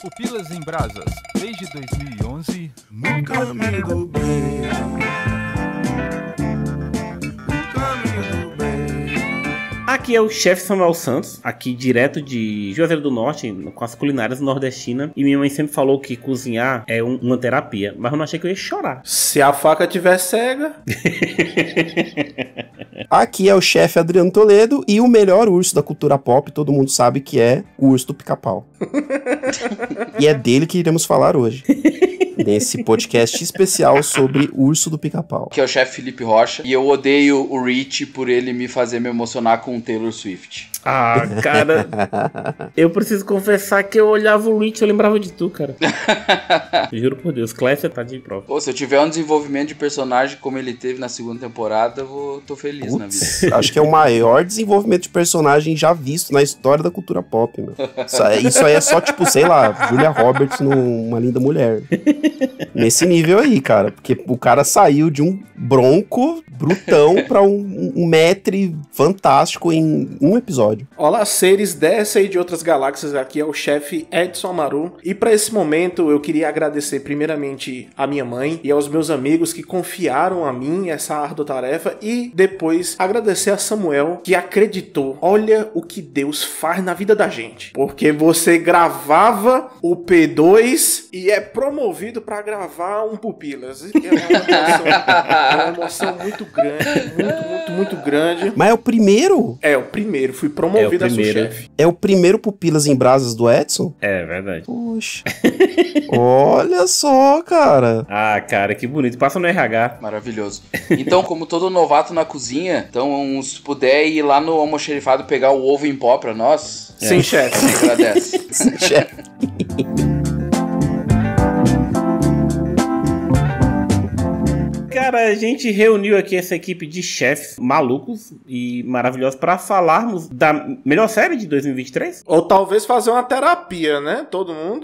Pupilas em Brasas, desde 2011, no caminho do bem. Aqui é o chefe Samuel Santos, aqui direto de Juazeiro do Norte, com as culinárias nordestinas. E minha mãe sempre falou que cozinhar é uma terapia, mas eu não achei que eu ia chorar. Se a faca tiver cega... Aqui é o chefe Adriano Toledo e o melhor urso da cultura pop, todo mundo sabe que é o urso do Pica-Pau. E é dele que iremos falar hoje. Nesse podcast especial sobre Urso do Pica-Pau. Que é o chefe Felipe Rocha. E eu odeio o Rich por ele me fazer me emocionar com o Taylor Swift. Ah, cara. Eu preciso confessar que eu olhava o Rich e eu lembrava de tu, cara. Juro por Deus, Clécia tá de prova. Pô, se eu tiver um desenvolvimento de personagem como ele teve na segunda temporada, tô feliz na vida. Acho que é o maior desenvolvimento de personagem já visto na história da cultura pop, meu. Isso aí é só, tipo, sei lá, Julia Roberts numa Linda Mulher. Nesse nível aí, cara. Porque o cara saiu de um bronco brutão pra um metre fantástico em um episódio. Olá, seres dessa e de outras galáxias, aqui é o chefe Edson Amaru. E pra esse momento eu queria agradecer primeiramente a minha mãe e aos meus amigos que confiaram a mim essa árdua tarefa. E depois agradecer a Samuel que acreditou. Olha o que Deus faz na vida da gente. Porque você gravava o P2 e é promovido pra gravar um Pupilas. É uma emoção muito grande, muito grande. Mas é o primeiro? É o primeiro, fui promovido a sous-chefe. É o primeiro Pupilas em Brasas do Edson? É verdade. Poxa. Olha só, cara. Ah, cara, que bonito. Passa no RH. Maravilhoso. Então, como todo novato na cozinha, então se puder ir lá no almoxerifado pegar o ovo em pó pra nós. Sim, chefe. Agradece. Sim, chefe. Cara, a gente reuniu aqui essa equipe de chefes malucos e maravilhosos para falarmos da melhor série de 2023. Ou talvez fazer uma terapia, né? Todo mundo.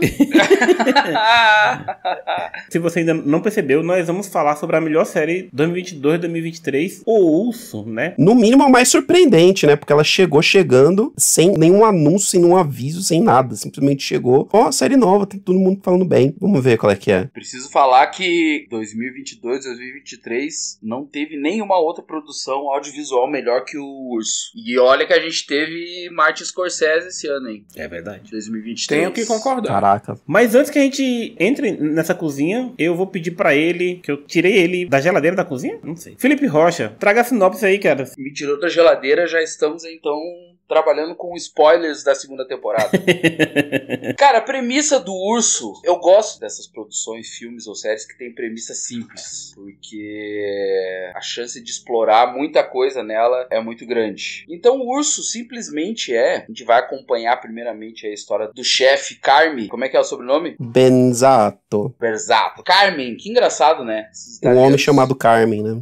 Se você ainda não percebeu, nós vamos falar sobre a melhor série 2022-2023, O Urso, né? No mínimo é o mais surpreendente, né? Porque ela chegando sem nenhum anúncio, sem nenhum aviso, sem nada. Simplesmente chegou, ó, série nova, tem todo mundo falando bem. Vamos ver qual é que é. Preciso falar que 2022 não teve nenhuma outra produção audiovisual melhor que o Urso. E olha que a gente teve Martin Scorsese esse ano, hein? É verdade. 2023. Tenho que concordar. Caraca. Mas antes que a gente entre nessa cozinha, eu vou pedir pra ele, que eu tirei ele da geladeira da cozinha? Não sei. Felipe Rocha, traga a sinopse aí, cara. Me tirou da geladeira, já estamos então trabalhando com spoilers da segunda temporada. Cara, a premissa do Urso, eu gosto dessas produções, filmes ou séries que tem premissa simples, porque a chance de explorar muita coisa nela é muito grande. Então o Urso simplesmente a gente vai acompanhar primeiramente a história do chefe Carmen. Como é que é o sobrenome? Benzato. Carmen, que engraçado, né? Um homem chamado Carmen, né?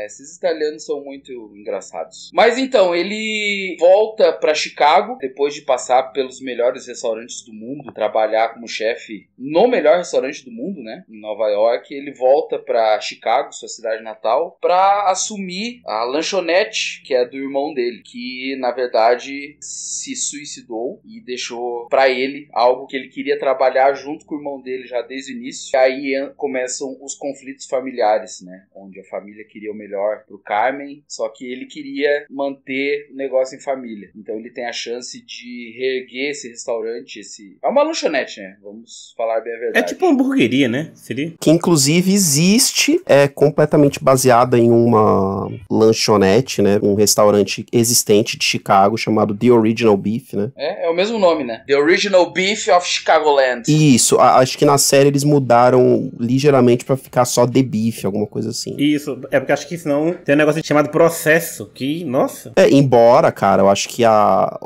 Esses italianos são muito engraçados. Mas então, ele volta pra Chicago, depois de passar pelos melhores restaurantes do mundo, trabalhar como chefe no melhor restaurante do mundo, né, em Nova York. Ele volta pra Chicago, sua cidade natal, pra assumir a lanchonete, que é do irmão dele, que na verdade se suicidou e deixou pra ele algo que ele queria trabalhar junto com o irmão dele já desde o início. E aí começam os conflitos familiares, né, onde a família queria o melhor pro Carmen, só que ele queria manter o negócio em família. Então ele tem a chance de reerguer esse restaurante, é uma lanchonete, né? Vamos falar bem a verdade. É tipo uma hamburgueria, né? Seria? Que inclusive existe, é completamente baseada em uma lanchonete, né? Um restaurante existente de Chicago chamado The Original Beef, né? É o mesmo nome, né? The Original Beef of Chicagoland. Isso, acho que na série eles mudaram ligeiramente pra ficar só The Beef, alguma coisa assim. Isso, é porque acho que senão tem um negócio chamado processo, que, nossa... Embora, cara, eu acho que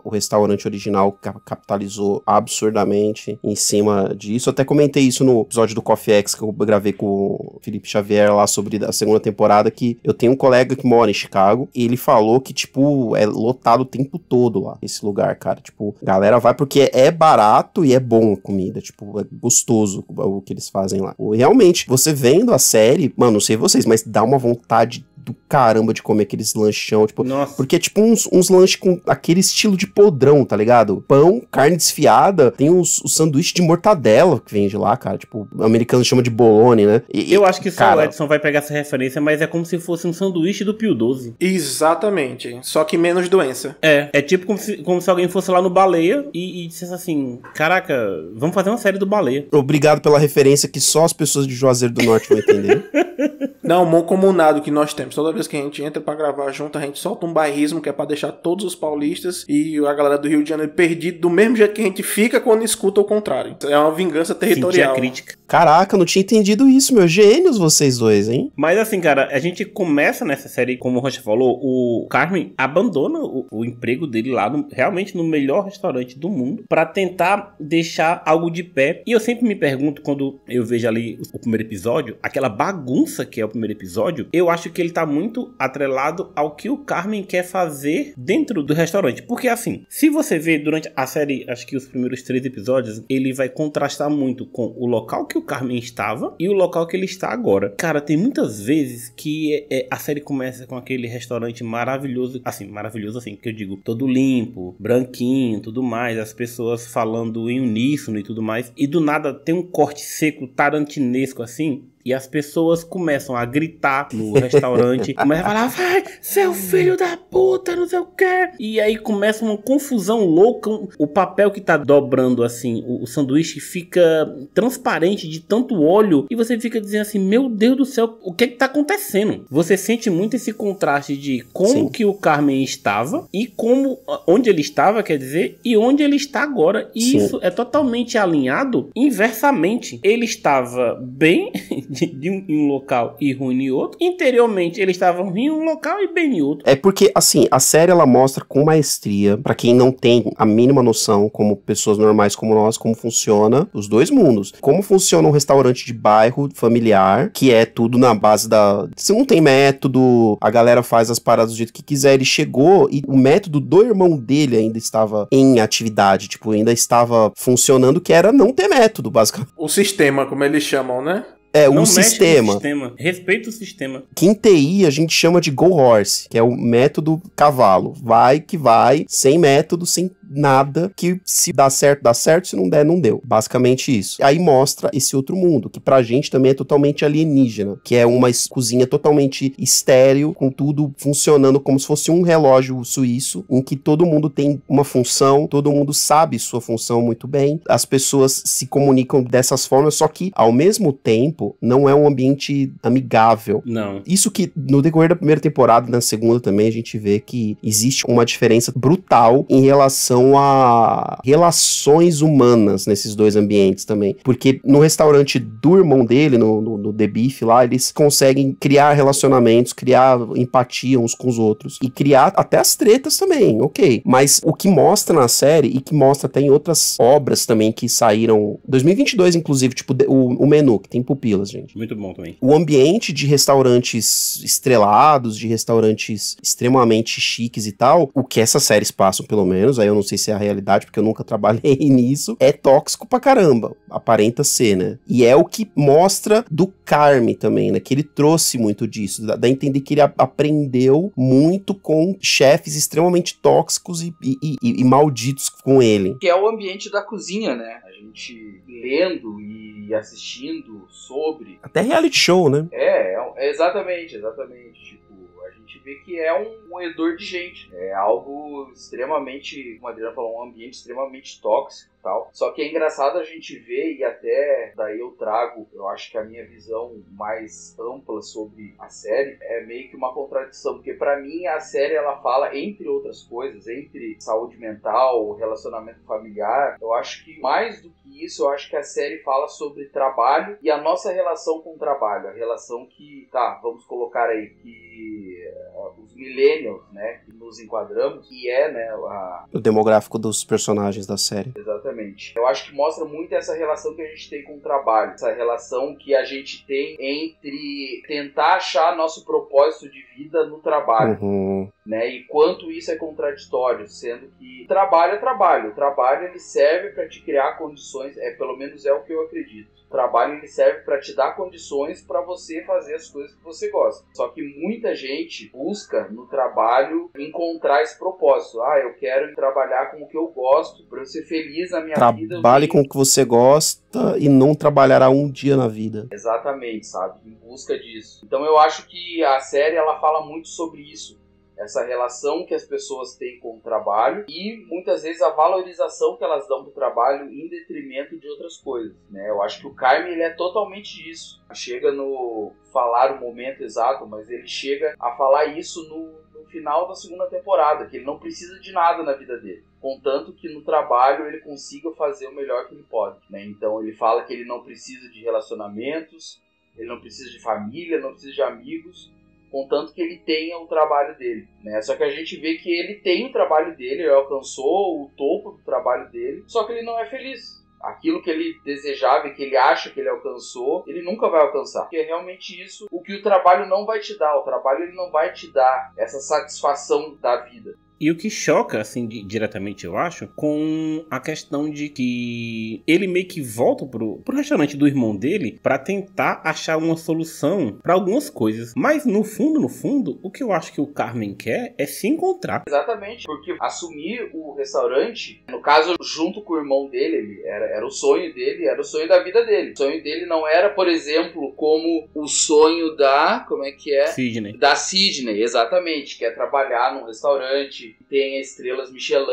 o restaurante original capitalizou absurdamente em cima disso. Eu até comentei isso no episódio do Coffee X que eu gravei com o Felipe Xavier lá sobre a segunda temporada, que eu tenho um colega que mora em Chicago e ele falou que, tipo, é lotado o tempo todo lá, esse lugar, cara. Tipo, a galera vai porque é barato e é bom a comida, tipo, é gostoso o que eles fazem lá. Realmente, você vendo a série, mano, não sei vocês, mas dá uma vontade do caramba de comer aqueles lanchão, tipo... Nossa. Porque é tipo uns lanches com aquele estilo de podrão, tá ligado? Pão, carne desfiada, tem os sanduíches de mortadela que vende lá, cara. Tipo, o americano chama de bologna, né? Eu acho que só cara, o Edson vai pegar essa referência, mas é como se fosse um sanduíche do Pio 12. Exatamente. Só que menos doença. É tipo como se alguém fosse lá no Baleia e dissesse assim, caraca, vamos fazer uma série do Baleia. Obrigado pela referência que só as pessoas de Juazeiro do Norte vão entender. Não, o mancomunado que nós temos. Toda vez que a gente entra pra gravar junto, a gente solta um bairrismo que é pra deixar todos os paulistas e a galera do Rio de Janeiro perdido do mesmo jeito que a gente fica quando escuta o contrário. É uma vingança territorial. Sentir a crítica. Caraca, não tinha entendido isso, meu. Gênios vocês dois, hein? Mas assim, cara, a gente começa nessa série, como o Rocha falou, o Carmen abandona o emprego dele lá, realmente no melhor restaurante do mundo, pra tentar deixar algo de pé. E eu sempre me pergunto, quando eu vejo ali o primeiro episódio, aquela bagunça que é o primeiro episódio, eu acho que ele tá muito atrelado ao que o Carmen quer fazer dentro do restaurante. Porque assim, se você vê durante a série, acho que os primeiros 3 episódios, ele vai contrastar muito com o local que o Carmen estava e o local que ele está agora. Cara, tem muitas vezes que a série começa com aquele restaurante maravilhoso assim, que eu digo, todo limpo, branquinho, tudo mais, as pessoas falando em uníssono e tudo mais, e do nada tem um corte seco tarantinesco assim, e as pessoas começam a gritar no restaurante, começam a falar, vai, seu filho da puta, não sei o que. E aí começa uma confusão louca, o papel que tá dobrando assim, o sanduíche fica transparente de tanto óleo, e você fica dizendo assim, meu Deus do céu, o que tá acontecendo? Você sente muito esse contraste de como que o Carmen estava, e como, onde ele estava, quer dizer, e onde ele está agora. E isso é totalmente alinhado inversamente. Ele estava bem... em um local e ruim em outro. Interiormente, ele estava ruim em um local e bem em outro. É porque, assim, a série ela mostra com maestria, pra quem não tem a mínima noção, como pessoas normais como nós, como funciona os dois mundos. Como funciona um restaurante de bairro familiar, que é tudo na base da... Você não tem método, a galera faz as paradas do jeito que quiser. Ele chegou e o método do irmão dele ainda estava em atividade, tipo, ainda estava funcionando, que era não ter método, basicamente. O sistema, como eles chamam, né? É, Não um mexe sistema. no sistema. Respeita o sistema. Que em TI a gente chama de go horse, que é o método cavalo. Vai que vai, sem método, sem nada, que se dá certo, se não der, não deu. Basicamente isso. Aí mostra esse outro mundo, que pra gente também é totalmente alienígena, que é uma cozinha totalmente estéril, com tudo funcionando como se fosse um relógio suíço, em que todo mundo tem uma função, todo mundo sabe sua função muito bem, as pessoas se comunicam dessas formas, só que, ao mesmo tempo, não é um ambiente amigável. Não. Isso que, no decorrer da primeira temporada, na segunda também, a gente vê que existe uma diferença brutal em relação a relações humanas nesses dois ambientes também. Porque no restaurante do irmão dele, no The Beef lá, eles conseguem criar relacionamentos, criar empatia uns com os outros. E criar até as tretas também, ok. Mas o que mostra na série, e que mostra até em outras obras também que saíram... 2022, inclusive, tipo o Menu, que tem pupilas, gente. Muito bom também. O ambiente de restaurantes estrelados, de restaurantes extremamente chiques e tal, o que essas séries passam, pelo menos, aí eu não sei se é a realidade, porque eu nunca trabalhei nisso, é tóxico pra caramba. Aparenta ser, né? E é o que mostra do Carme também, né? Que ele trouxe muito disso. Dá a entender que ele aprendeu muito com chefes extremamente tóxicos e malditos com ele. Que é o ambiente da cozinha, né? A gente lendo e assistindo sobre... Até reality show, né? Exatamente. Tipo, a gente vê que é um moedor de gente. É algo extremamente, como a Adriana falou, um ambiente extremamente tóxico. Tal. Só que é engraçado a gente ver, e até daí eu trago, eu acho que a minha visão mais ampla sobre a série é meio que uma contradição, porque pra mim a série ela fala, entre outras coisas, entre saúde mental, relacionamento familiar, eu acho que mais do que isso, eu acho que a série fala sobre trabalho e a nossa relação com o trabalho, a relação que, vamos colocar aí, que os millennials, né, que nos enquadramos, que é, né, o demográfico dos personagens da série. Exatamente. Eu acho que mostra muito essa relação que a gente tem com o trabalho, essa relação que a gente tem entre tentar achar nosso propósito de vida no trabalho. né? E quanto isso é contraditório, sendo que trabalho é trabalho. O trabalho ele serve para te criar condições, pelo menos é o que eu acredito. O trabalho ele serve para te dar condições para você fazer as coisas que você gosta. Só que muita gente busca no trabalho encontrar esse propósito. Eu quero trabalhar com o que eu gosto para eu ser feliz na minha vida. Trabalhe com o que você gosta e não trabalhará um dia na vida. Exatamente, sabe? Em busca disso. Então eu acho que a série ela fala muito sobre isso. Essa relação que as pessoas têm com o trabalho e muitas vezes a valorização que elas dão do trabalho em detrimento de outras coisas, né? Eu acho que o Carme ele é totalmente isso. Chega no falar o momento exato, mas ele chega a falar isso no final da segunda temporada, que ele não precisa de nada na vida dele, contanto que no trabalho ele consiga fazer o melhor que ele pode, né? Então ele fala que ele não precisa de relacionamentos, ele não precisa de família, não precisa de amigos, contanto que ele tenha o trabalho dele, né? Só que a gente vê que ele tem o trabalho dele, ele alcançou o topo do trabalho dele, só que ele não é feliz. Aquilo que ele desejava e que ele acha que ele alcançou, ele nunca vai alcançar. Porque é realmente isso o que o trabalho não vai te dar. O trabalho ele não vai te dar essa satisfação da vida. E o que choca, assim, diretamente, eu acho, com a questão de que ele meio que volta pro restaurante do irmão dele pra tentar achar uma solução pra algumas coisas. Mas, no fundo, o que eu acho que o Carmen quer é se encontrar. Exatamente, porque assumir o restaurante, no caso, junto com o irmão dele, era o sonho dele, era o sonho da vida dele. O sonho dele não era, por exemplo, como o sonho da... como é que é? Sidney. Da Sidney, exatamente, que é trabalhar num restaurante, tenha estrelas Michelin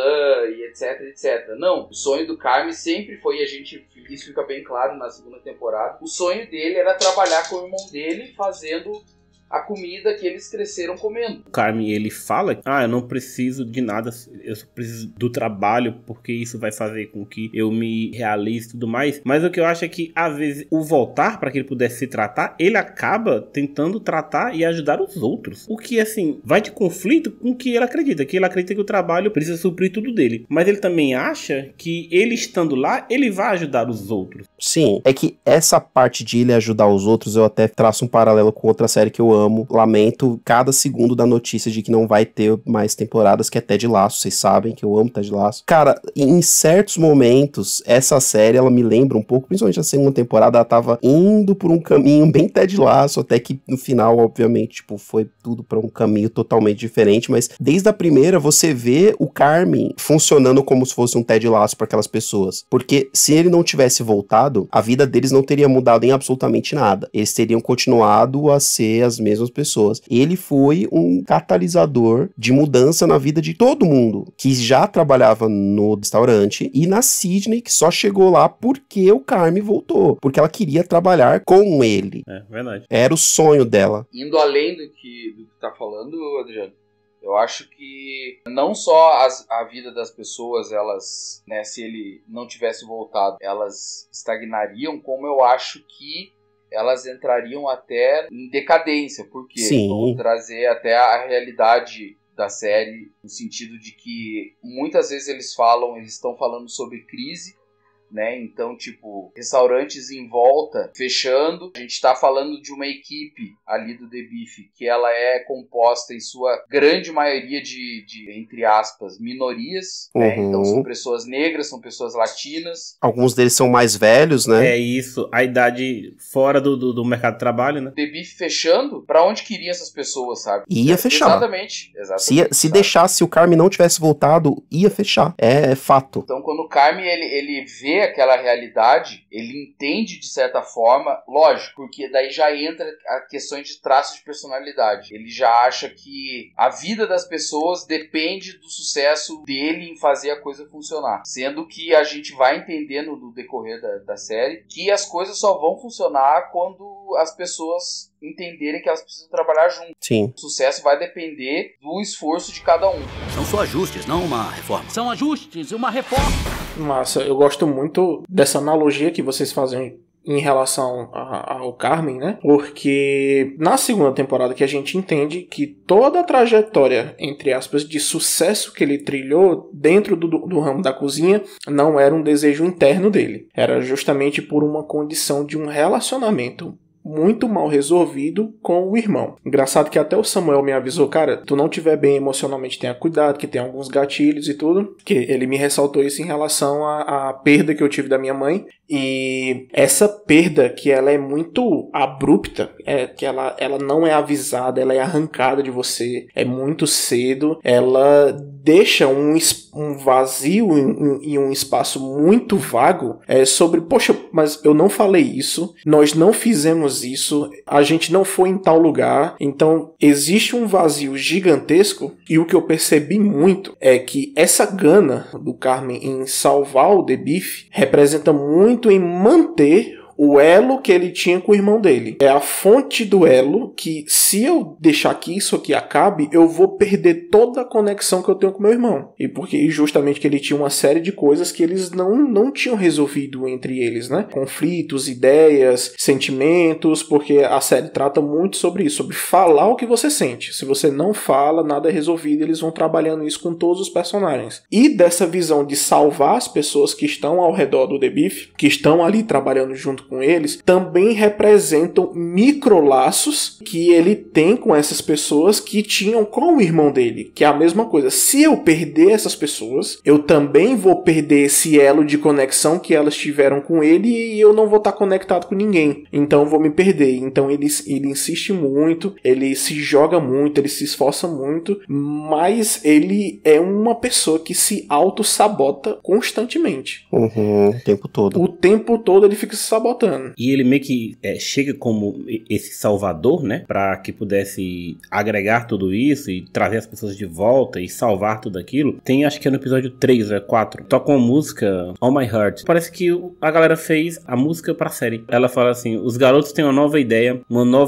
e etc, etc. Não, o sonho do Carme sempre foi, isso fica bem claro na segunda temporada, o sonho dele era trabalhar com o irmão dele fazendo a comida que eles cresceram comendo. O Carmen, ele fala, eu não preciso de nada, eu só preciso do trabalho, porque isso vai fazer com que eu me realize e tudo mais. Mas o que eu acho é que, às vezes, o voltar para que ele pudesse se tratar, ele acaba tentando tratar e ajudar os outros. O que, assim, vai de conflito com o que ele acredita. Que ele acredita que o trabalho precisa suprir tudo dele. Mas ele também acha que ele estando lá, ele vai ajudar os outros. Sim, é que essa parte de ele ajudar os outros, eu até traço um paralelo com outra série que eu amo. Lamento cada segundo da notícia de que não vai ter mais temporadas, que é Ted Lasso. Vocês sabem que eu amo Ted Lasso. Cara, em certos momentos, essa série, ela me lembra um pouco, principalmente a segunda temporada, ela tava indo por um caminho bem Ted Lasso, até que no final, obviamente, tipo, foi tudo pra um caminho totalmente diferente, mas desde a primeira, você vê o Carmen funcionando como se fosse um Ted Lasso pra aquelas pessoas. Porque se ele não tivesse voltado, a vida deles não teria mudado em absolutamente nada. Eles teriam continuado a ser as mesmas pessoas. Ele foi um catalisador de mudança na vida de todo mundo que já trabalhava no restaurante e na Sidney, que só chegou lá porque o Carmen voltou. Porque ela queria trabalhar com ele. É verdade. Era o sonho dela. Indo além do que tá falando, Adriano, eu acho que não só a vida das pessoas, elas, né, se ele não tivesse voltado, elas estagnariam, como eu acho que elas entrariam até em decadência, porque vão trazer até a realidade da série, no sentido de que muitas vezes eles estão falando sobre crise, né? Então, tipo, restaurantes em volta fechando. A gente tá falando de uma equipe ali do The Beef que ela é composta em sua grande maioria de entre aspas, minorias, né? Então são pessoas negras, são pessoas latinas. Alguns deles são mais velhos, né? É isso, a idade fora do mercado de trabalho, né? The Beef fechando, pra onde queriam essas pessoas, sabe? Ia fechar. Exatamente. Se deixasse o Carmen não tivesse voltado, ia fechar. É fato. Então, quando o Carmen ele vê aquela realidade, ele entende de certa forma, lógico, porque daí já entra a questão de traços de personalidade. Ele já acha que a vida das pessoas depende do sucesso dele em fazer a coisa funcionar. Sendo que a gente vai entendendo no decorrer da série que as coisas só vão funcionar quando as pessoas entenderem que elas precisam trabalhar junto. Sim. O sucesso vai depender do esforço de cada um. São só ajustes, não uma reforma. São ajustes, uma reforma. Massa, eu gosto muito dessa analogia que vocês fazem em relação ao Carmen, né? Porque na segunda temporada que a gente entende que toda a trajetória, entre aspas, de sucesso que ele trilhou dentro do ramo da cozinha não era um desejo interno dele. Era justamente por uma condição de um relacionamento muito mal resolvido com o irmão. Engraçado que até o Samuel me avisou, cara, tu não estiver bem emocionalmente, tenha cuidado, que tem alguns gatilhos e tudo, que ele me ressaltou isso em relação à perda que eu tive da minha mãe, e essa perda que ela é muito abrupta, que ela não é avisada, ela é arrancada de você, é muito cedo, ela deixa um vazio e um espaço muito vago sobre, poxa, mas eu não falei isso, nós não fizemos isso, a gente não foi em tal lugar, então existe um vazio gigantesco, e o que eu percebi muito é que essa gana do Cartman em salvar o The Beef representa muito em manter o elo que ele tinha com o irmão dele. É a fonte do elo que, se eu deixar que isso aqui acabe, eu vou perder toda a conexão que eu tenho com meu irmão. E porque justamente que ele tinha uma série de coisas que eles não tinham resolvido entre eles, né? Conflitos, ideias, sentimentos, porque a série trata muito sobre isso, sobre falar o que você sente. Se você não fala, nada é resolvido, eles vão trabalhando isso com todos os personagens. E dessa visão de salvar as pessoas que estão ao redor do The Beef, que estão ali trabalhando junto com eles, também representam microlaços que ele tem com essas pessoas que tinham com o irmão dele, que é a mesma coisa. Se eu perder essas pessoas, eu também vou perder esse elo de conexão que elas tiveram com ele e eu não vou estar conectado com ninguém. Então eu vou me perder. Então ele insiste muito, ele se joga muito, ele se esforça muito, mas ele é uma pessoa que se auto-sabota constantemente. O tempo todo. O tempo todo ele fica se sabotando. E ele meio que chega como esse salvador, né? Pra que pudesse agregar tudo isso e trazer as pessoas de volta e salvar tudo aquilo. Tem, acho que é no episódio 3 ou 4, toca uma música, All My Heart. Parece que a galera fez a música pra série. Ela fala assim, os garotos têm uma nova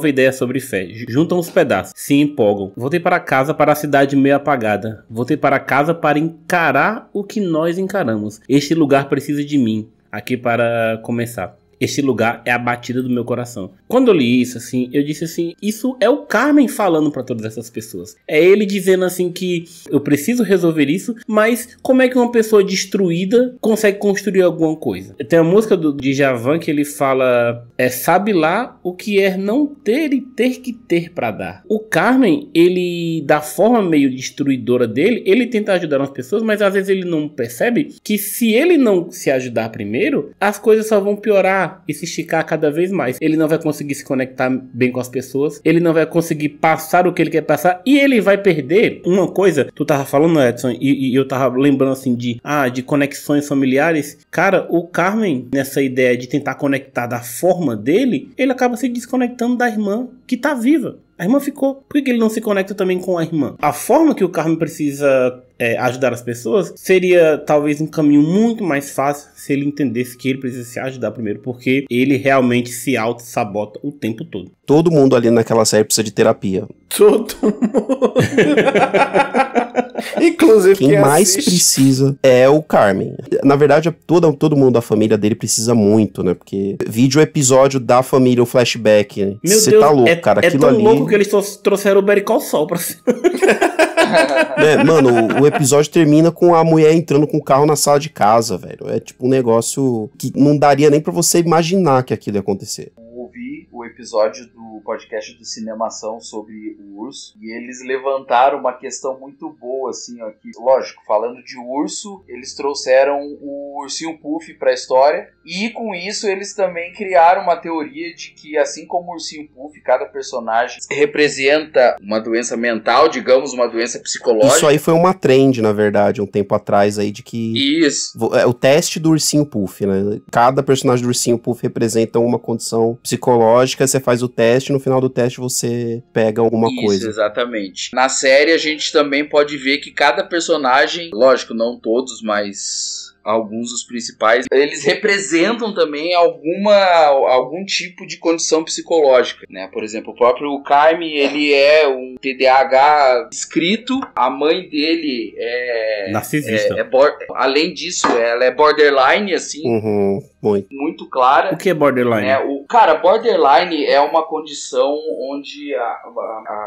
ideia sobre fé. Juntam os pedaços, se empolgam. Voltei para casa para a cidade meio apagada. Voltei para casa para encarar o que nós encaramos. Este lugar precisa de mim. Aqui para começar. Este lugar é a batida do meu coração. Quando eu li isso, assim, eu disse assim, isso é o Cartman falando pra todas essas pessoas. É ele dizendo assim que eu preciso resolver isso, mas como é que uma pessoa destruída consegue construir alguma coisa? Tem a música do Djavan que ele fala, sabe lá o que é não ter e ter que ter pra dar. O Cartman, ele, da forma meio destruidora dele, ele tenta ajudar as pessoas, mas às vezes ele não percebe que se ele não se ajudar primeiro, as coisas só vão piorar e se esticar cada vez mais. Ele não vai conseguir se conectar bem com as pessoas, ele não vai conseguir passar o que ele quer passar e ele vai perder uma coisa. Tu tava falando, Edson, e eu tava lembrando assim de conexões familiares. Cara, o Cartman, nessa ideia de tentar conectar da forma dele, ele acaba se desconectando da irmã que tá viva. A irmã ficou. Por que ele não se conecta também com a irmã? A forma que o Cartman precisa ajudar as pessoas seria talvez um caminho muito mais fácil se ele entendesse que ele precisa se ajudar primeiro, porque ele realmente se auto-sabota o tempo todo. Todo mundo ali naquela série precisa de terapia. Todo mundo. Inclusive quem mais precisa é o Cartman. Na verdade, todo mundo da família dele precisa muito, né? Porque vídeo o episódio da família, o flashback, né? Você tá louco, cara. Aquilo tão ali... louco que eles trouxeram o Better Call Saul pra cima. Mano, o episódio termina com a mulher entrando com o carro na sala de casa, velho. É tipo um negócio que não daria nem pra você imaginar que aquilo ia acontecer. Ouvi o episódio do podcast do Cinemação sobre o urso e eles levantaram uma questão muito boa, assim, ó, que, lógico, falando de urso, eles trouxeram o ursinho Puff pra história e com isso eles também criaram uma teoria de que, assim como o ursinho Puff, cada personagem representa uma doença mental, digamos, uma doença psicológica. Isso aí foi uma trend, na verdade, um tempo atrás aí de que... Isso. O teste do ursinho Puff, né? Cada personagem do ursinho Puff representa uma condição psicológica, você faz o teste, no final do teste você pega alguma coisa. Isso, exatamente. Na série a gente também pode ver que cada personagem, lógico, não todos, mas alguns dos principais, eles representam também algum tipo de condição psicológica, né? Por exemplo, o próprio Cartman, ele é um TDAH escrito, a mãe dele é... narcisista. Além disso, ela é borderline, assim, muito clara. O que é borderline? Borderline é uma condição onde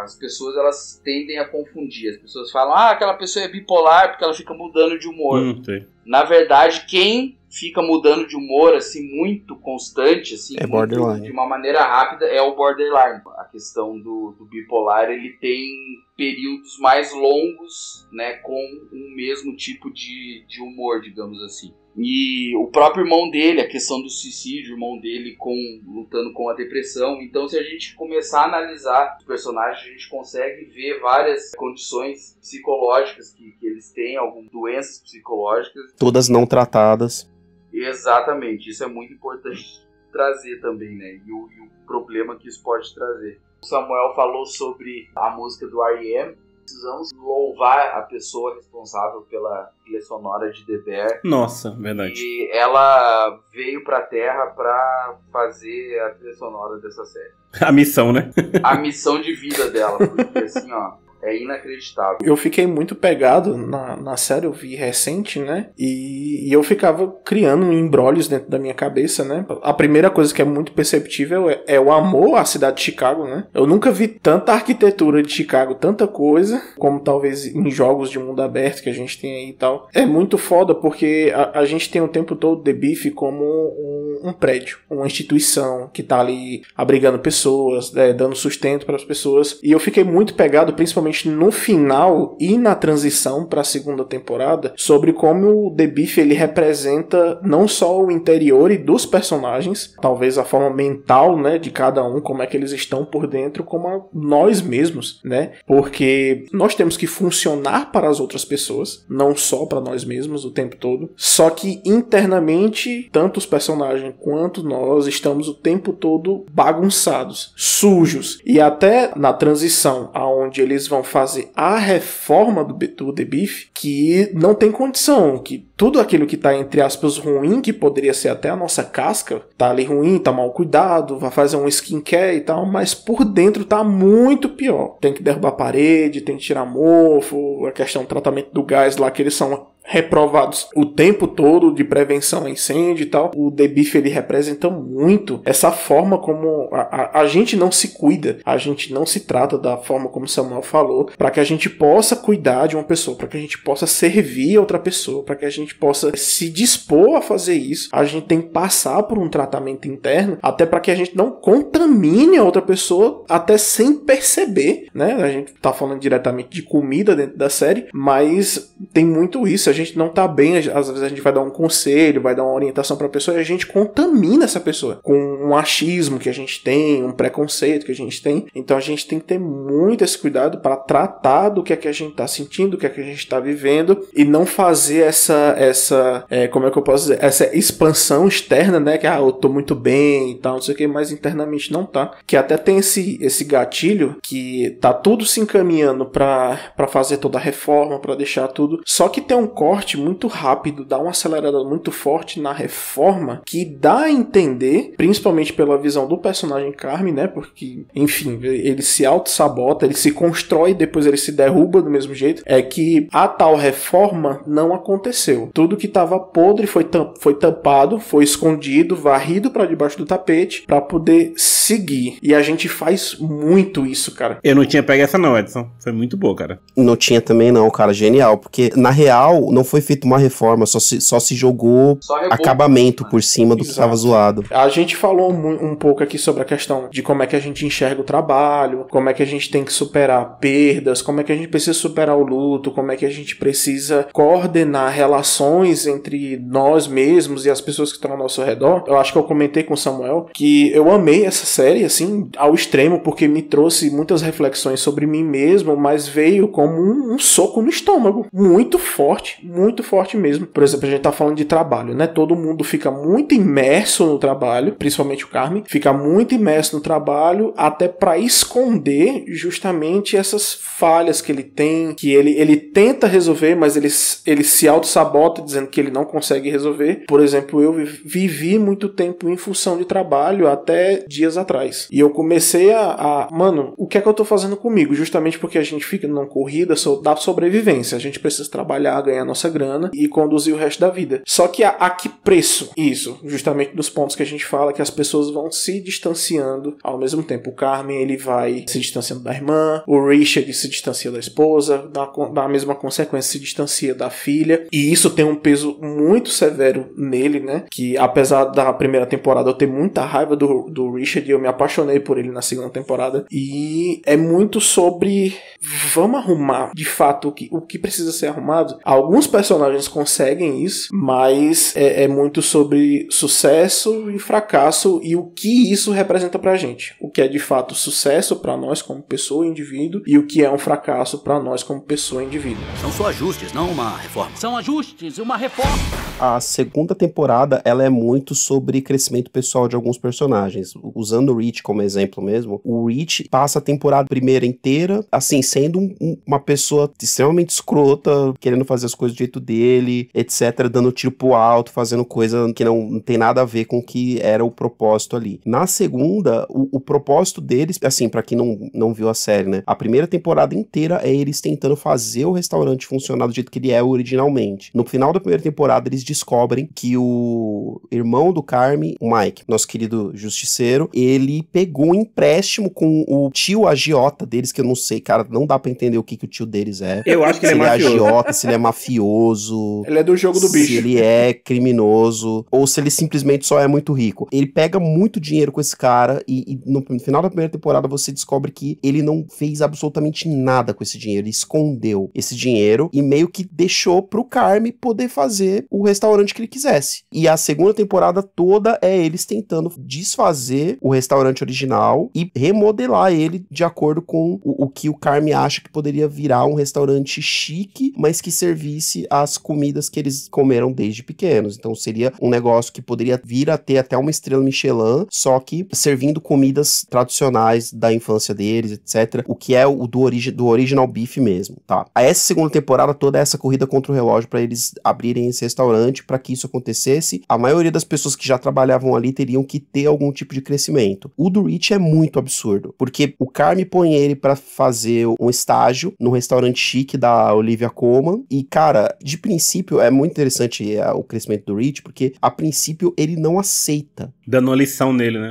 as pessoas, elas tendem a confundir. As pessoas falam, aquela pessoa é bipolar porque ela fica mudando de humor. Sei. Na verdade, quem fica mudando de humor, assim, muito constante, assim, É borderline. de uma maneira rápida, é o borderline. A questão do bipolar, ele tem períodos mais longos, né, com o mesmo tipo de humor, digamos assim. E o próprio irmão dele, a questão do suicídio, o irmão dele lutando com a depressão. Então, se a gente começar a analisar os personagens, a gente consegue ver várias condições psicológicas que eles têm, algumas doenças psicológicas. Todas não tratadas. Exatamente, isso é muito importante trazer também, né? E o problema que isso pode trazer. O Samuel falou sobre a música do R.E.M. Precisamos louvar a pessoa responsável pela trilha sonora de The Bear. Nossa, verdade. E ela veio pra Terra pra fazer a trilha sonora dessa série. A missão, né? A missão de vida dela, porque assim, ó, é inacreditável. Eu fiquei muito pegado na série, eu vi recente, né? E eu ficava criando embrólios dentro da minha cabeça, né? A primeira coisa que é muito perceptível é o amor à cidade de Chicago, né? Eu nunca vi tanta arquitetura de Chicago, tanta coisa, como talvez em jogos de mundo aberto que a gente tem aí e tal. É muito foda porque a gente tem o tempo todo The Beef como um prédio, uma instituição que tá ali abrigando pessoas, dando sustento para as pessoas. E eu fiquei muito pegado, principalmente no final e na transição para a segunda temporada, sobre como o The Beef ele representa não só o interior e dos personagens, talvez a forma mental, né, de cada um, como é que eles estão por dentro, como a nós mesmos, né? Porque nós temos que funcionar para as outras pessoas, não só para nós mesmos o tempo todo. Só que internamente, tanto os personagens quanto nós estamos o tempo todo bagunçados, sujos. E até na transição, aonde eles vão fazer a reforma do The Beef, que não tem condição, que tudo aquilo que tá, entre aspas, ruim, que poderia ser até a nossa casca, tá ali ruim, tá mal cuidado, vai fazer um skincare e tal, mas por dentro tá muito pior. Tem que derrubar a parede, tem que tirar mofo, a questão do tratamento do gás lá, que eles são reprovados o tempo todo de prevenção a incêndio e tal. O The Beef ele representa muito essa forma como a gente não se cuida, a gente não se trata da forma como Samuel falou, para que a gente possa cuidar de uma pessoa, para que a gente possa servir a outra pessoa, para que a gente possa se dispor a fazer isso. A gente tem que passar por um tratamento interno, até para que a gente não contamine a outra pessoa, até sem perceber, né? A gente tá falando diretamente de comida dentro da série, mas tem muito isso. A gente não tá bem, às vezes a gente vai dar um conselho, vai dar uma orientação pra pessoa e a gente contamina essa pessoa com um achismo que a gente tem, um preconceito que a gente tem. Então a gente tem que ter muito esse cuidado para tratar do que é que a gente tá sentindo, do que é que a gente tá vivendo e não fazer como é que eu posso dizer, essa expansão externa, né, que eu tô muito bem e tal, não sei o que, mas internamente não tá. Que até tem esse gatilho que tá tudo se encaminhando pra fazer toda a reforma, pra deixar tudo, só que tem um corte muito rápido, dá uma acelerada muito forte na reforma, que dá a entender, principalmente pela visão do personagem Carmen, né, porque, enfim, ele se auto-sabota, ele se constrói e depois ele se derruba do mesmo jeito, é que a tal reforma não aconteceu. Tudo que estava podre foi tampado, foi escondido, varrido para debaixo do tapete, para poder seguir. E a gente faz muito isso, cara. Eu não tinha pego essa não, Edson. Foi muito boa, cara. Não tinha também não, cara. Genial. Porque, na real, não foi feita uma reforma, só se jogou acabamento por cima do que estava zoado. A gente falou um pouco aqui sobre a questão de como é que a gente enxerga o trabalho, como é que a gente tem que superar perdas, como é que a gente precisa superar o luto, como é que a gente precisa coordenar relações entre nós mesmos e as pessoas que estão ao nosso redor. Eu acho que eu comentei com o Samuel que eu amei essa série, assim, ao extremo, porque me trouxe muitas reflexões sobre mim mesmo, mas veio como um soco no estômago, muito forte mesmo. Por exemplo, a gente tá falando de trabalho, né? Todo mundo fica muito imerso no trabalho, principalmente o Carmen, fica muito imerso no trabalho até para esconder justamente essas falhas que ele tem, que ele tenta resolver, mas ele se auto-sabota dizendo que ele não consegue resolver. Por exemplo, eu vivi muito tempo em função de trabalho até dias atrás. E eu comecei mano, o que é que eu tô fazendo comigo? Justamente porque a gente fica numa corrida da sobrevivência. A gente precisa trabalhar, ganhar nossa grana e conduzir o resto da vida. Só que a que preço? Isso, justamente dos pontos que a gente fala, que as pessoas vão se distanciando ao mesmo tempo. O Carmen, ele vai se distanciando da irmã, o Richard se distancia da esposa, da mesma consequência se distancia da filha, e isso tem um peso muito severo nele, né? Que apesar da primeira temporada eu ter muita raiva do Richard, eu me apaixonei por ele na segunda temporada. E é muito sobre vamos arrumar de fato o que precisa ser arrumado. Alguns personagens conseguem isso, mas é muito sobre sucesso e fracasso e o que isso representa pra gente. O que é de fato sucesso pra nós como pessoa e indivíduo e o que é um fracasso pra nós como pessoa e indivíduo. São só ajustes, não uma reforma. São ajustes, uma reforma. A segunda temporada, ela é muito sobre crescimento pessoal de alguns personagens. Usando o Reach como exemplo mesmo, o Reach passa a temporada primeira inteira, assim, sendo uma pessoa extremamente escrota, querendo fazer as coisas do jeito dele, etc, dando tiro pro alto, fazendo coisa que não tem nada a ver com o que era o propósito ali. Na segunda, o propósito deles, assim, pra quem não viu a série, né, a primeira temporada inteira é eles tentando fazer o restaurante funcionar do jeito que ele é originalmente. No final da primeira temporada, eles descobrem que o irmão do Carme, o Mike, nosso querido justiceiro, ele pegou um empréstimo com o tio agiota deles, que eu não sei, cara, não dá pra entender o que o tio deles é. Eu acho que ele é mafioso. Se ele é agiota, se ele é mafioso. Ele é do jogo do bicho. Se ele é criminoso, ou se ele simplesmente só é muito rico. Ele pega muito dinheiro com esse cara e no final da primeira temporada você descobre que ele não fez absolutamente nada com esse dinheiro. Ele escondeu esse dinheiro e meio que deixou pro Carme poder fazer o restaurante que ele quisesse. E a segunda temporada toda é eles tentando desfazer o restaurante original e remodelar ele de acordo com o que o Carme acha que poderia virar um restaurante chique, mas que servisse as comidas que eles comeram desde pequenos. Então seria um negócio que poderia vir a ter até uma estrela Michelin, só que servindo comidas tradicionais da infância deles, etc. O que é o do original beef mesmo, tá? Essa segunda temporada toda é essa corrida contra o relógio para eles abrirem esse restaurante. Para que isso acontecesse, a maioria das pessoas que já trabalhavam ali teriam que ter algum tipo de crescimento. O do Rich é muito absurdo, porque o Carme põe ele para fazer um estágio no restaurante chique da Olivia Colman, e cara, de princípio é muito interessante o crescimento do Rich, porque a princípio ele não aceita. Dando uma lição nele, né?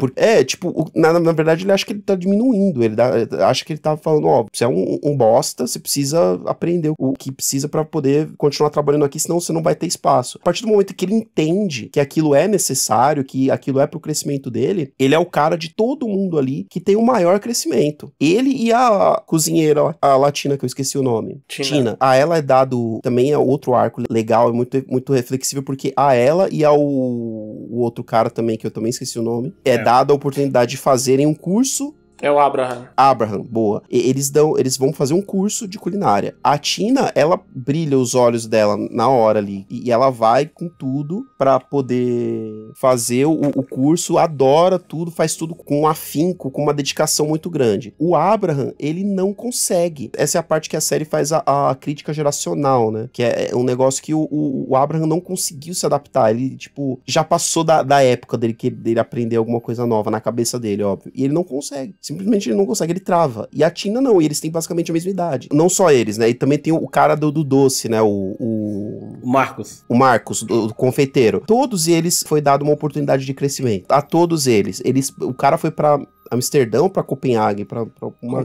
Na verdade ele acha que ele tá diminuindo, ele acha que ele tá falando, ó, você é um bosta, você precisa aprender o que precisa para poder continuar trabalhando aqui, senão você não vai ter espaço. A partir do momento que ele entende que aquilo é necessário, que aquilo é pro crescimento dele, ele é o cara de todo mundo ali que tem o maior crescimento. Ele e a cozinheira, a latina, que eu esqueci o nome. Tina. A ela é dado, também é outro arco legal, é muito, muito reflexível, porque a ela e ao outro cara também, que eu também esqueci o nome, é dada a oportunidade de fazerem um curso. É o Abraham. Abraham, boa. Eles vão fazer um curso de culinária. A Tina, ela brilha os olhos dela na hora ali. E ela vai com tudo pra poder fazer o curso, adora tudo, faz tudo com afinco, com uma dedicação muito grande. O Abraham, ele não consegue. Essa é a parte que a série faz a crítica geracional, né? Que é um negócio que o Abraham não conseguiu se adaptar. Ele, tipo, já passou da época dele aprender alguma coisa nova na cabeça dele, óbvio. E ele não consegue. Simplesmente ele não consegue, ele trava. E a Tina não, e eles têm basicamente a mesma idade. Não só eles, né? E também tem o cara do doce, né? O Marcos. O Marcos, do confeiteiro. Todos eles foi dado uma oportunidade de crescimento. A todos eles. O cara foi pra Amsterdã, pra Copenhague, pra uma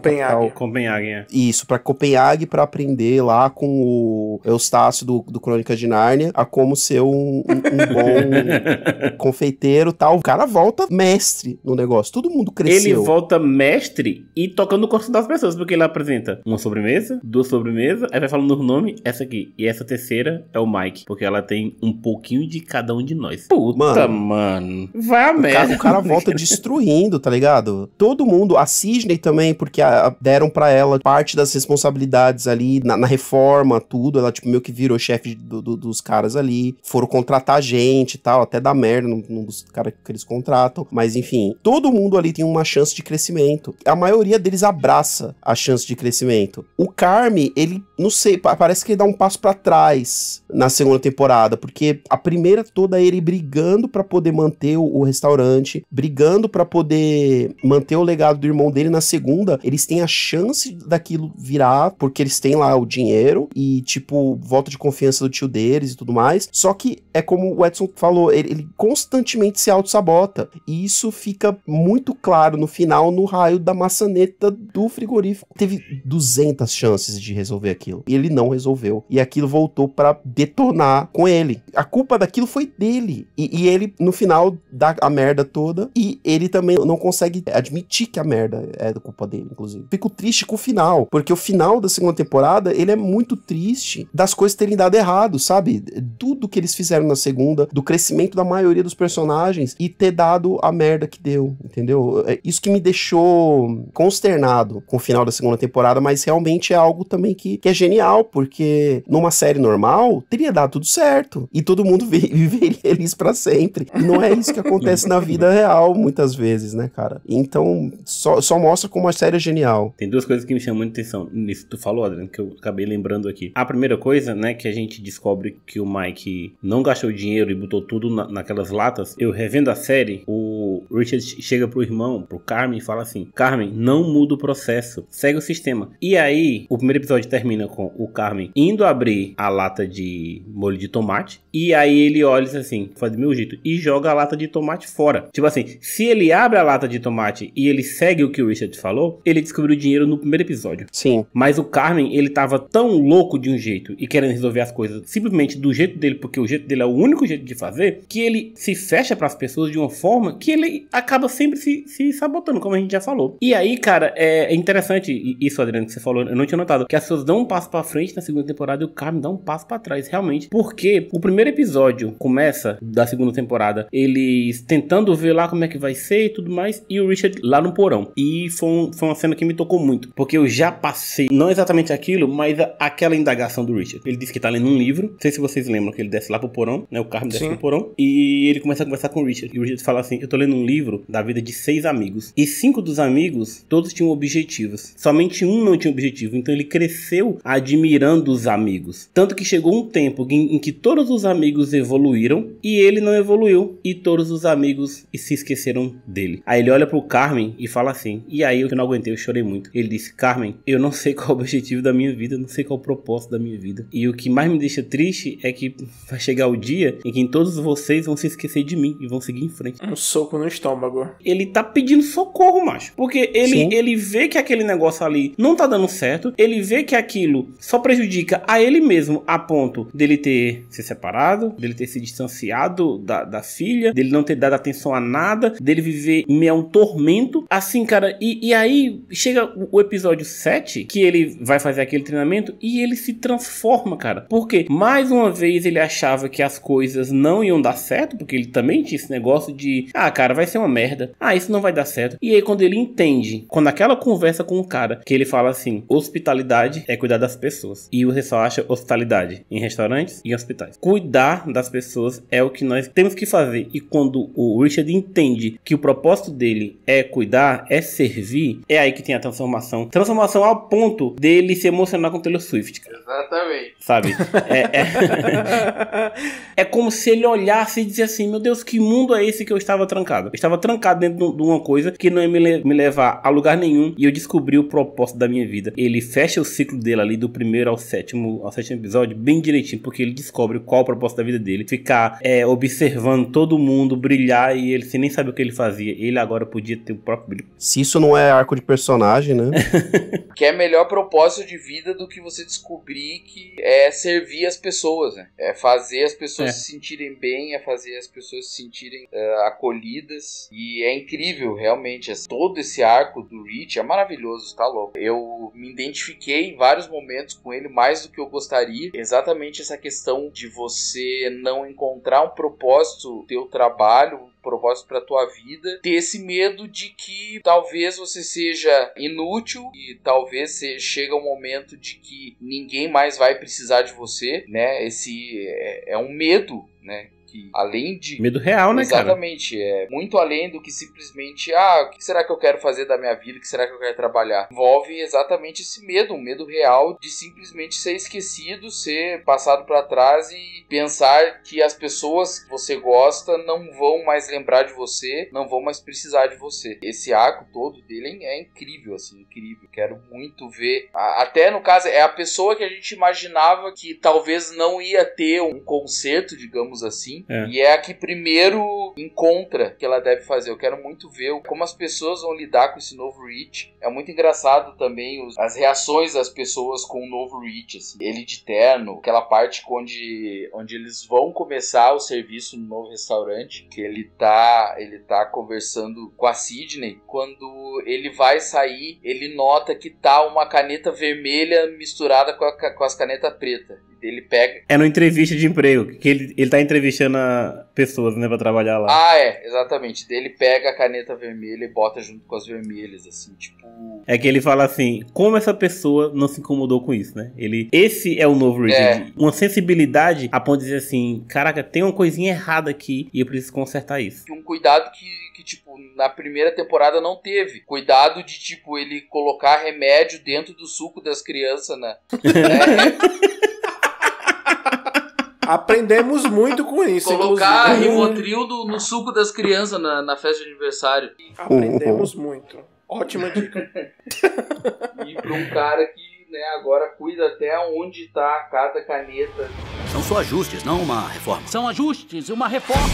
Copenhague, é. Isso, pra Copenhague, pra aprender lá com o Eustácio do Crônicas de Nárnia a como ser um bom confeiteiro e tal. O cara volta mestre no negócio. Todo mundo cresceu. Ele volta mestre e tocando o coração das pessoas, porque ele apresenta uma sobremesa, duas sobremesas, aí vai falando o nome, essa aqui. E essa terceira é o Mike, porque ela tem um pouquinho de cada um de nós. Puta, mano. Vai a merda. O cara volta destruindo, tá ligado? Todo mundo, a Sidney também, porque deram pra ela parte das responsabilidades ali na reforma, tudo, ela tipo meio que virou chefe dos caras ali, foram contratar gente e tal, até dá merda num dos caras que eles contratam, mas enfim, todo mundo ali tem uma chance de crescimento, a maioria deles abraça a chance de crescimento. O Carme, ele, não sei, parece que ele dá um passo pra trás na segunda temporada, porque a primeira toda é ele brigando pra poder manter o restaurante, brigando pra poder manter o legado do irmão dele. Na segunda, eles têm a chance daquilo virar, porque eles têm lá o dinheiro e, tipo, voto de confiança do tio deles e tudo mais. Só que é como o Edson falou, ele constantemente se auto-sabota. E isso fica muito claro no final, no raio da maçaneta do frigorífico. Teve 200 chances de resolver aquilo. E ele não resolveu. E aquilo voltou pra detonar com ele. A culpa daquilo foi dele. E ele, no final, dá a merda toda. E ele também não consegue admitir que a merda é da culpa dele, inclusive. Fico triste com o final. Porque o final da segunda temporada, ele é muito triste das coisas terem dado errado, sabe? Tudo que eles fizeram na segunda, do crescimento da maioria dos personagens e ter dado a merda que deu, entendeu? Isso que me deixou consternado com o final da segunda temporada, mas realmente é algo também que é genial, porque numa série normal, teria dado tudo certo. E todo mundo viveria feliz pra sempre. E não é isso que acontece na vida real, muitas vezes, né, cara? Então, só mostra como a série é genial. Tem duas coisas que me chamam muita atenção nisso que tu falou, Adriano, que eu acabei lembrando aqui. A primeira coisa, né, que a gente descobre que o Mike não gastou dinheiro e botou tudo naquelas latas. Eu revendo a série, o Richard chega pro irmão, pro Carmen, e fala assim: Carmen, não muda o processo, segue o sistema. E aí, o primeiro episódio termina com o Carmen indo abrir a lata de molho de tomate, e aí ele olha assim, faz do meu jeito, e joga a lata de tomate fora. Tipo assim, se ele abre a lata de tomate e ele segue o que o Richard falou, ele descobriu o dinheiro no primeiro episódio. Sim. Mas o Carmen, ele tava tão louco de um jeito e querendo resolver as coisas simplesmente do jeito dele, porque o jeito dele é o único jeito de fazer, que ele se fecha pras pessoas de uma forma que ele acaba sempre se sabotando, como a gente já falou. E aí, cara, é interessante isso, Adriano, que você falou, eu não tinha notado, que as pessoas dão um passo pra frente na segunda temporada e o Carmen dá um passo pra trás, realmente, porque o primeiro episódio começa da segunda temporada, eles tentando ver lá como é que vai ser e tudo mais, e o Richard lá no porão. E foi uma cena que me tocou muito, porque eu já passei, não exatamente aquilo, mas aquela indagação do Richard. Ele disse que tá lendo um livro, não sei se vocês lembram que ele desce lá pro porão, né, o Carmen desce pro porão, e ele começa a conversar com o Richard, e o Richard fala assim: eu tô lendo um livro da vida de 6 amigos, e 5 dos amigos, todos tinham objetivos, somente um não tinha objetivo, então ele cresceu admirando os amigos, tanto que chegou um tempo em que todos os amigos evoluíram, e ele não evoluiu, e todos os amigos se esqueceram dele. Aí ele olha pro Carmen e fala assim, e aí eu não aguentei, eu chorei muito. Ele disse: Carmen, eu não sei qual é o objetivo da minha vida, não sei qual é o propósito da minha vida, e o que mais me deixa triste é que vai chegar o dia em que todos vocês vão se esquecer de mim e vão seguir em frente. Um soco no estômago. Ele tá pedindo socorro, macho, porque ele vê que aquele negócio ali não tá dando certo, ele vê que aquilo só prejudica a ele mesmo, a ponto dele ter se separado, dele ter se distanciado da filha, dele não ter dado atenção a nada, dele viver em meio a um tormento, assim, cara, e aí chega o episódio 7, que ele vai fazer aquele treinamento e ele se transforma, cara, porque mais uma vez ele achava que as coisas não iam dar certo, porque ele também tinha esse negócio de, cara, vai ser uma merda, isso não vai dar certo. E aí quando ele entende, quando aquela conversa com o cara, que ele fala assim: hospitalidade é cuidar das pessoas, e você só acha hospitalidade em restaurantes e em hospitais. Cuidar das pessoas é o que nós temos que fazer. E quando o Richard entende que o propósito dele é cuidar, é servir, é aí que tem a transformação ao ponto dele se emocionar com Taylor Swift, cara. Exatamente. Sabe? É como se ele olhasse e dissesse assim: meu Deus, que mundo é esse que eu estava trancado? Eu estava trancado dentro de uma coisa que não ia me levar a lugar nenhum, e eu descobri o propósito da minha vida. Ele fecha o ciclo dele ali do primeiro ao sétimo episódio bem direitinho, porque ele descobre qual é o propósito da vida dele. Ficar observando todo mundo brilhar, e ele sem nem saber o que ele fazia. Ele agora podia ter o próprio brilho. Se isso não é arco de personagem, né? Que é melhor propósito de vida do que você descobrir que é servir as pessoas, né? É fazer as pessoas se sentirem bem, é fazer as pessoas se sentirem acolhidas. E é incrível, realmente. Todo esse arco do Rich é maravilhoso, tá louco? Eu me identifiquei em vários momentos com ele, mais do que eu gostaria. Exatamente essa questão de você não encontrar um propósito no teu trabalho, propósito para tua vida, ter esse medo de que talvez você seja inútil e talvez chega um momento de que ninguém mais vai precisar de você, né? Esse é um medo, né, que além de... Medo real, né, cara? Exatamente, é muito além do que simplesmente, o que será que eu quero fazer da minha vida, o que será que eu quero trabalhar? Envolve exatamente esse medo, um medo real de simplesmente ser esquecido, ser passado para trás e pensar que as pessoas que você gosta não vão mais lembrar de você, não vão mais precisar de você. Esse arco todo dele é incrível, assim, incrível. Quero muito ver. Até no caso, é a pessoa que a gente imaginava que talvez não ia ter um concerto, digamos assim, e é a que primeiro encontra que ela deve fazer. Eu quero muito ver como as pessoas vão lidar com esse novo Reach. É muito engraçado também as reações das pessoas com o novo Reach, assim. Ele de terno, aquela parte onde eles vão começar o serviço no novo restaurante, que ele tá conversando com a Sidney. Quando ele vai sair, ele nota que tá uma caneta vermelha misturada com as canetas pretas. Ele pega... É numa entrevista de emprego, que ele tá entrevistando pessoas, né, pra trabalhar lá. Exatamente. Ele pega a caneta vermelha e bota junto com as vermelhas, assim, tipo... É que ele fala assim, como essa pessoa não se incomodou com isso, né? Esse é o novo Reach. Uma sensibilidade a ponto de dizer assim, caraca, tem uma coisinha errada aqui e eu preciso consertar isso. Um cuidado que tipo, na primeira temporada não teve. Cuidado de, tipo, ele colocar remédio dentro do suco das crianças, né? Aprendemos muito com isso. Colocar Rivotril no suco das crianças na festa de aniversário. Aprendemos muito. Ótima dica. E para um cara que, né, agora cuida até onde tá cada caneta. São só ajustes, não uma reforma. São ajustes, uma reforma.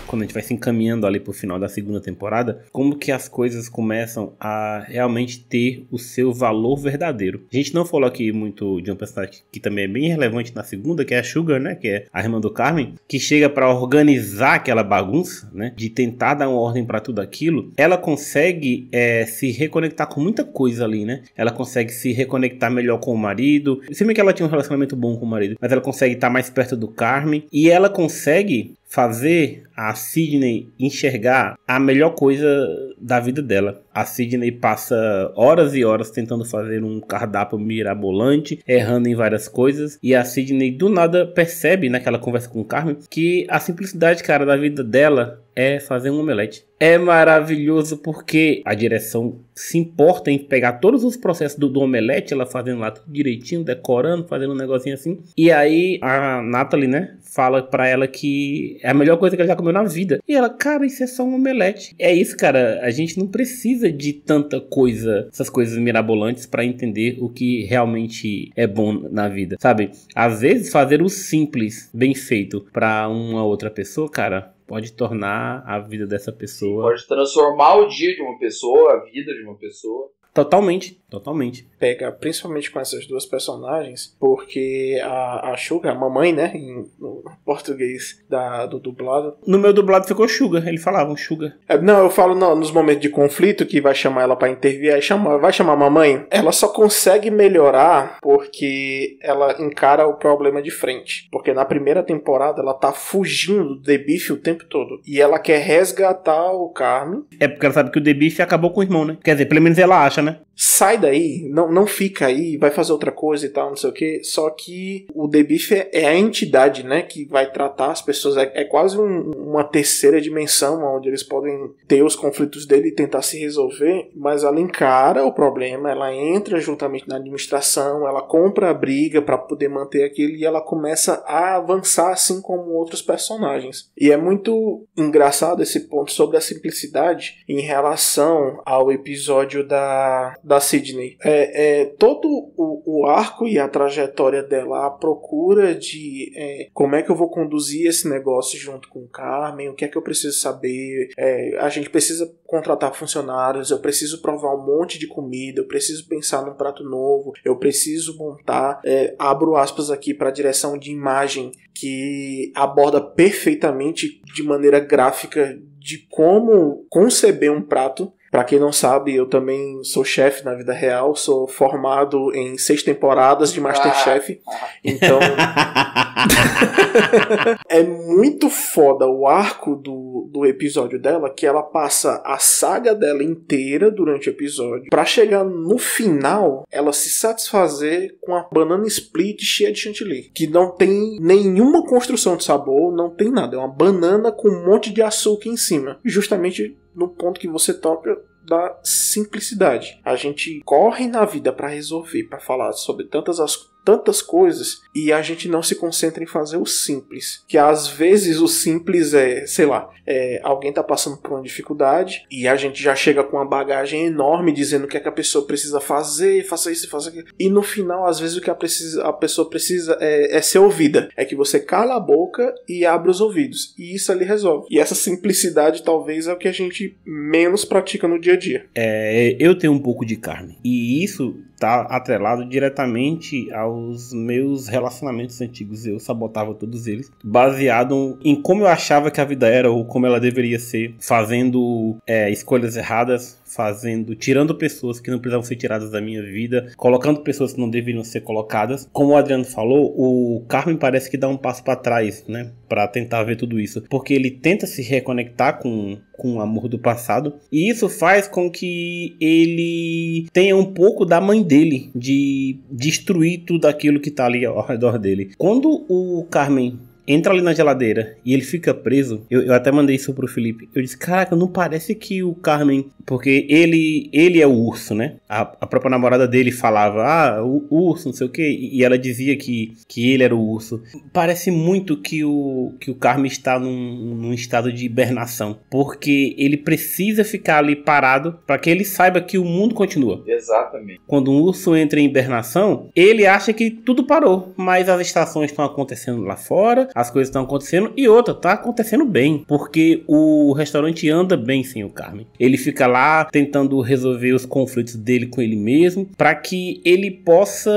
Quando a gente vai se encaminhando ali pro final da segunda temporada, como que as coisas começam a realmente ter o seu valor verdadeiro. A gente não falou aqui muito de um personagem que também é bem relevante na segunda, que é a Sugar, né, que é a irmã do Carmen, que chega pra organizar aquela bagunça, né, de tentar dar uma ordem pra tudo aquilo. Ela consegue se reconectar com muita coisa ali, né, ela consegue se reconectar melhor com o marido, se bem que ela tinha um relacionamento bom com o marido, mas ela consegue estar mais perto do Carmen, e ela consegue fazer a Sidney enxergar a melhor coisa da vida dela. A Sidney passa horas e horas tentando fazer um cardápio mirabolante, errando em várias coisas, e a Sidney do nada percebe naquela conversa com o Carmen que a simplicidade, cara, da vida dela é fazer um omelete. É maravilhoso porque a direção se importa em pegar todos os processos do omelete, ela fazendo lá tudo direitinho, decorando, fazendo um negocinho assim. E aí a Natalie, né, fala pra ela que é a melhor coisa que ela já comeu na vida. E ela, cara, isso é só um omelete. É isso, cara, a gente não precisa de tanta coisa, essas coisas mirabolantes pra entender o que realmente é bom na vida, sabe? Às vezes fazer o simples bem feito pra uma outra pessoa, cara, pode tornar a vida dessa pessoa... Pode transformar o dia de uma pessoa, a vida de uma pessoa. Totalmente, totalmente. Pega principalmente com essas duas personagens, porque a Sugar, a mamãe, né, no português do dublado. No meu dublado ficou Sugar, eles falavam Sugar. Não, eu falo nos momentos de conflito que vai chamar ela pra intervir, aí vai chamar a mamãe. Ela só consegue melhorar porque ela encara o problema de frente. Porque na primeira temporada ela tá fugindo do The Beef o tempo todo. E ela quer resgatar o Carmen. É porque ela sabe que o The Beef acabou com o irmão, né? Quer dizer, pelo menos ela acha, né? Sai daí, não fica aí, vai fazer outra coisa e tal, não sei o que. Só que o The Beef é a entidade, né, que vai tratar as pessoas. É quase uma terceira dimensão onde eles podem ter os conflitos dele e tentar se resolver. Mas ela encara o problema, ela entra juntamente na administração, ela compra a briga para poder manter aquilo e ela começa a avançar assim como outros personagens. E é muito engraçado esse ponto sobre a simplicidade em relação ao episódio da Sidney. Todo o arco e a trajetória dela, a procura de como é que eu vou conduzir esse negócio junto com o Carmen, o que é que eu preciso saber, a gente precisa contratar funcionários, eu preciso provar um monte de comida, eu preciso pensar num prato novo, eu preciso montar, abro aspas aqui para a direção de imagem que aborda perfeitamente de maneira gráfica de como conceber um prato. Pra quem não sabe, eu também sou chefe na vida real, sou formado em 6 temporadas de Masterchef, então... É muito foda o arco do episódio dela, que ela passa a saga dela inteira durante o episódio, pra chegar no final, ela se satisfazer com a banana split cheia de chantilly, que não tem nenhuma construção de sabor, não tem nada, é uma banana com um monte de açúcar em cima, justamente no ponto que você toca da simplicidade. A gente corre na vida para resolver, para falar sobre tantas coisas, e a gente não se concentra em fazer o simples, que às vezes o simples alguém tá passando por uma dificuldade e a gente já chega com uma bagagem enorme dizendo o que é que a pessoa precisa fazer, faça isso, faça aquilo, e no final às vezes o que a pessoa precisa é ser ouvida, é que você cala a boca e abre os ouvidos, e isso ali resolve. E essa simplicidade talvez é o que a gente menos pratica no dia a dia. Eu tenho um pouco de carne, e isso tá atrelado diretamente aos meus relacionamentos antigos. Eu sabotava todos eles, baseado em como eu achava que a vida era, ou como ela deveria ser, fazendo escolhas erradas, tirando pessoas que não precisavam ser tiradas da minha vida, colocando pessoas que não deveriam ser colocadas. Como o Adriano falou, o Carmen parece que dá um passo para trás, né, para tentar ver tudo isso, porque ele tenta se reconectar com o amor do passado, e isso faz com que ele tenha um pouco da mãe dele, de destruir tudo aquilo que tá ali ao redor dele. Quando o Carmen entra ali na geladeira e ele fica preso, eu até mandei isso pro Felipe, eu disse, caraca, não parece que o Carmen, porque ele é o urso, né, a própria namorada dele falava, o urso, não sei o que, e ela dizia que ele era o urso. Parece muito que o Carmen está num estado de hibernação, porque ele precisa ficar ali parado para que ele saiba que o mundo continua. Exatamente. Quando um urso entra em hibernação, ele acha que tudo parou, mas as estações estão acontecendo lá fora, as coisas estão acontecendo, e outra, tá acontecendo bem, porque o restaurante anda bem sem o Carmen. Ele fica lá tentando resolver os conflitos dele com ele mesmo, para que ele possa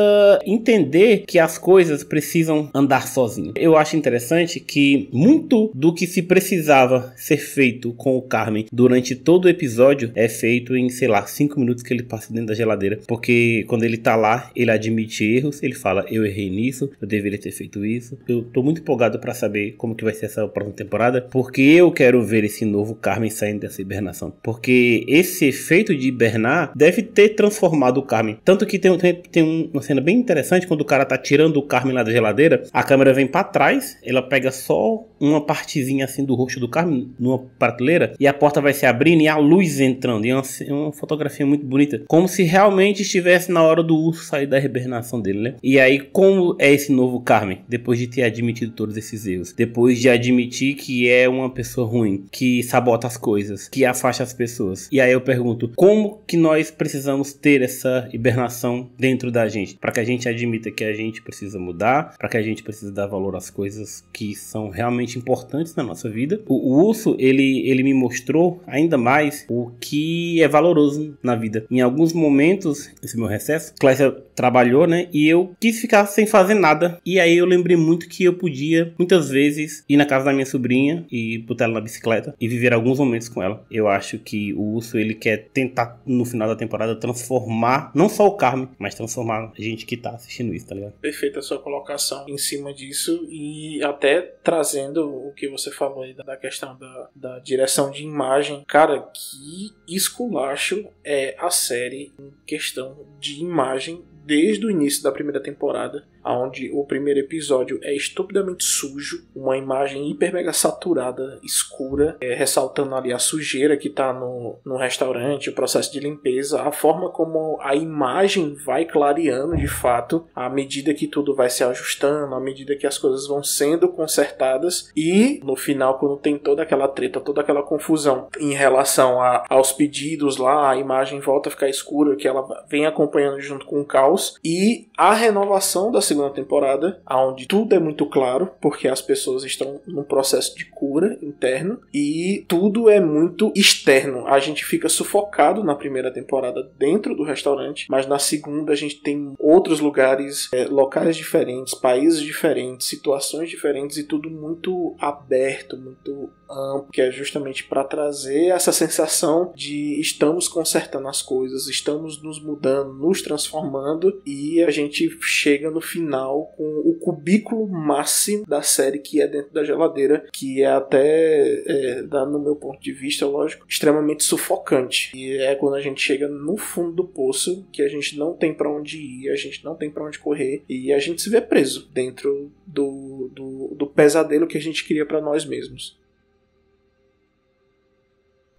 entender que as coisas precisam andar sozinho. Eu acho interessante que muito do que se precisava ser feito com o Carmen durante todo o episódio é feito em, 5 minutos que ele passa dentro da geladeira, porque quando ele tá lá, ele admite erros, ele fala, eu errei nisso, eu deveria ter feito isso. Eu tô muito empolgado para saber como que vai ser essa próxima temporada, porque eu quero ver esse novo Carmen saindo dessa hibernação, porque esse efeito de hibernar deve ter transformado o Carmen, tanto que tem uma cena bem interessante, quando o cara tá tirando o Carmen lá da geladeira, a câmera vem para trás, ela pega só uma partezinha assim do rosto do Carmen numa prateleira, e a porta vai se abrindo e a luz entrando, e é uma fotografia muito bonita, como se realmente estivesse na hora do urso sair da hibernação dele, né? E aí, como é esse novo Carmen, depois de ter admitido todos esses erros, depois de admitir que é uma pessoa ruim, que sabota as coisas, que afasta as pessoas, e aí eu pergunto, como que nós precisamos ter essa hibernação dentro da gente, para que a gente admita que a gente precisa mudar, para que a gente precisa dar valor às coisas que são realmente importantes na nossa vida. O urso, ele me mostrou ainda mais o que é valoroso na vida. Em alguns momentos, esse meu recesso, Clécia trabalhou, né, e eu quis ficar sem fazer nada, e aí eu lembrei muito que eu podia, muitas vezes, ir na casa da minha sobrinha e botar ela na bicicleta e viver alguns momentos com ela. Eu acho que o urso, ele quer tentar, no final da temporada, transformar, não só o Carmen, mas transformar a gente que tá assistindo isso, tá ligado? Perfeita a sua colocação em cima disso, e até trazendo o que você falou aí da questão da direção de imagem. Cara, que esculacho é a série em questão de imagem desde o início da primeira temporada, onde o primeiro episódio é estupidamente sujo, uma imagem hiper mega saturada, escura, ressaltando ali a sujeira que está no restaurante, o processo de limpeza, a forma como a imagem vai clareando de fato, à medida que tudo vai se ajustando, à medida que as coisas vão sendo consertadas, e no final, quando tem toda aquela treta, toda aquela confusão em relação aos pedidos lá, a imagem volta a ficar escura, que ela vem acompanhando junto com o caos, e a renovação da segunda temporada, onde tudo é muito claro, porque as pessoas estão num processo de cura interno e tudo é muito externo. A gente fica sufocado na primeira temporada dentro do restaurante, mas na segunda a gente tem outros lugares, locais diferentes, países diferentes, situações diferentes, e tudo muito aberto, muito amplo, que é justamente para trazer essa sensação de estamos consertando as coisas, estamos nos mudando, nos transformando, e a gente chega no final com o cubículo máximo da série, que é dentro da geladeira, que é até, no meu ponto de vista, lógico, extremamente sufocante. E é quando a gente chega no fundo do poço, que a gente não tem para onde ir, a gente não tem para onde correr, e a gente se vê preso dentro do pesadelo que a gente cria para nós mesmos.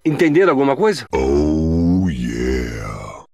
Entenderam alguma coisa?